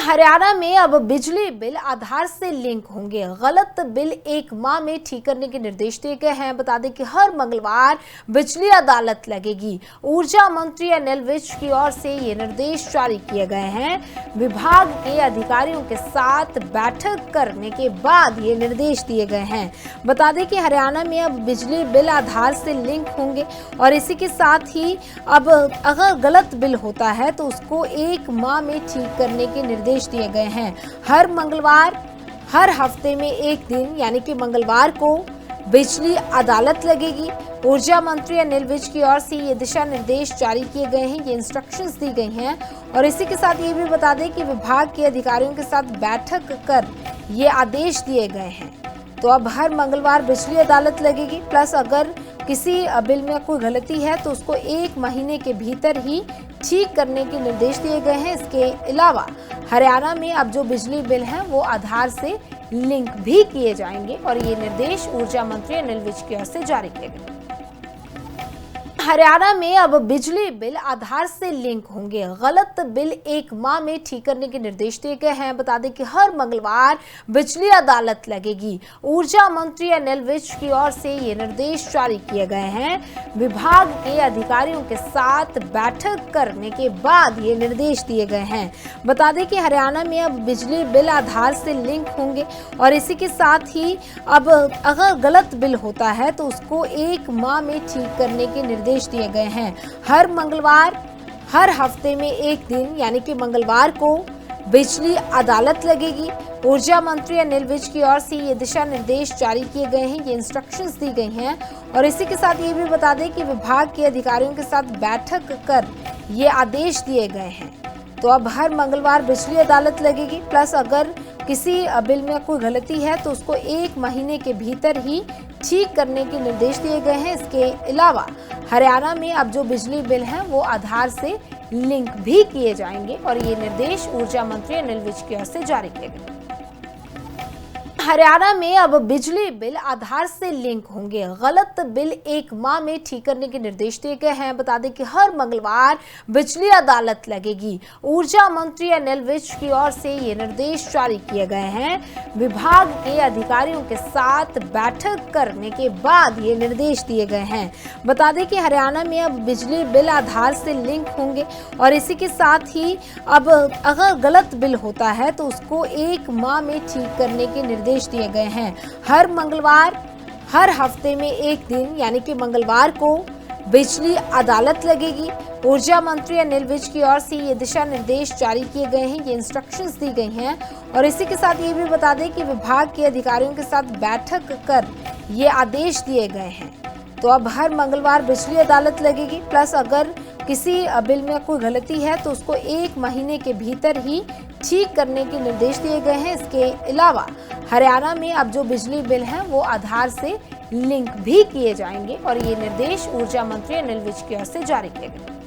हरियाणा में अब बिजली बिल आधार से लिंक होंगे। गलत बिल 1 माह में ठीक करने के निर्देश दिए गए हैं। बता दें कि हर मंगलवार बिजली अदालत लगेगी। ऊर्जा मंत्री अनिल विज की ओर से ये निर्देश जारी किए गए हैं। विभाग के अधिकारियों के साथ बैठक करने के बाद ये निर्देश दिए गए हैं। बता दें कि हरियाणा में अब बिजली बिल आधार से लिंक होंगे और इसी के साथ ही अब अगर गलत बिल होता है तो उसको 1 माह में ठीक करने के निर्देश दिए गए हैं। हर मंगलवार हर हफ्ते में एक दिन यानी कि मंगलवार को बिजली अदालत लगेगी। ऊर्जा मंत्री अनिल विज की ओर से ये दिशा निर्देश जारी किए गए हैं, ये इंस्ट्रक्शंस दी गई हैं और इसी के साथ ये भी बता दें कि विभाग के अधिकारियों के साथ बैठक कर ये आदेश दिए गए हैं। तो अब हर मंगलवार बिजली अदालत लगेगी। प्लस अगर किसी बिल में कोई गलती है तो उसको 1 महीने के भीतर ही ठीक करने के निर्देश दिए गए हैं। इसके अलावा हरियाणा में अब जो बिजली बिल हैं वो आधार से लिंक भी किए जाएंगे और ये निर्देश ऊर्जा मंत्री अनिल विज की ओर से जारी किए गए। हरियाणा में अब बिजली बिल आधार से लिंक होंगे। गलत बिल 1 माह में ठीक करने के निर्देश दिए गए हैं। बता दें कि हर मंगलवार बिजली अदालत लगेगी। ऊर्जा मंत्री अनिल विज की ओर से ये निर्देश जारी किए गए हैं। विभाग के अधिकारियों के साथ बैठक करने के बाद ये निर्देश दिए गए हैं। बता दें कि हरियाणा में अब बिजली बिल आधार से लिंक होंगे और इसी के साथ ही अब अगर गलत बिल होता है तो उसको 1 माह में ठीक करने के निर्देश दिए गए हैं। हर मंगलवार हर हफ्ते में एक दिन यानी कि मंगलवार को बिजली अदालत लगेगी। ऊर्जा मंत्री अनिल विज की ओर से ये दिशा निर्देश जारी किए गए हैं, ये इंस्ट्रक्शंस दी गई हैं और इसी के साथ ये भी बता दें कि विभाग के अधिकारियों के साथ बैठक कर ये आदेश दिए गए हैं। तो अब हर मंगलवार बिजली अदालत लगेगी। प्लस अगर किसी बिल में कोई गलती है तो उसको 1 महीने के भीतर ही ठीक करने के निर्देश दिए गए हैं। इसके अलावा हरियाणा में अब जो बिजली बिल हैं वो आधार से लिंक भी किए जाएंगे और ये निर्देश ऊर्जा मंत्री अनिल विज की ओर से जारी किए गए। हरियाणा में अब बिजली बिल आधार से लिंक होंगे। गलत बिल 1 माह में ठीक करने के निर्देश दिए गए हैं। बता दें कि हर मंगलवार बिजली अदालत लगेगी। ऊर्जा मंत्री अनिल विज की ओर से ये निर्देश जारी किए गए हैं। विभाग के अधिकारियों के साथ बैठक करने के बाद ये निर्देश दिए गए हैं। बता दें कि हरियाणा में अब बिजली बिल आधार से लिंक होंगे और इसी के साथ ही अब अगर गलत बिल होता है तो उसको 1 माह में ठीक करने के निर्देश दिए गए हैं। हर मंगलवार हर हफ्ते में एक दिन यानी कि मंगलवार को बिजली अदालत लगेगी। ऊर्जा मंत्री अनिल विज की ओर से ये दिशा निर्देश जारी किए गए हैं, ये इंस्ट्रक्शंस दी गई हैं और इसी के साथ ये भी बता दें कि विभाग के अधिकारियों के साथ बैठक कर ये आदेश दिए गए हैं। तो अब हर मंगलवार बिजली अदालत लगेगी। प्लस अगर किसी बिल में कोई गलती है तो उसको 1 महीने के भीतर ही ठीक करने के निर्देश दिए गए हैं। इसके अलावा हरियाणा में अब जो बिजली बिल हैं वो आधार से लिंक भी किए जाएंगे और ये निर्देश ऊर्जा मंत्री अनिल विज की ओर से जारी किए गए।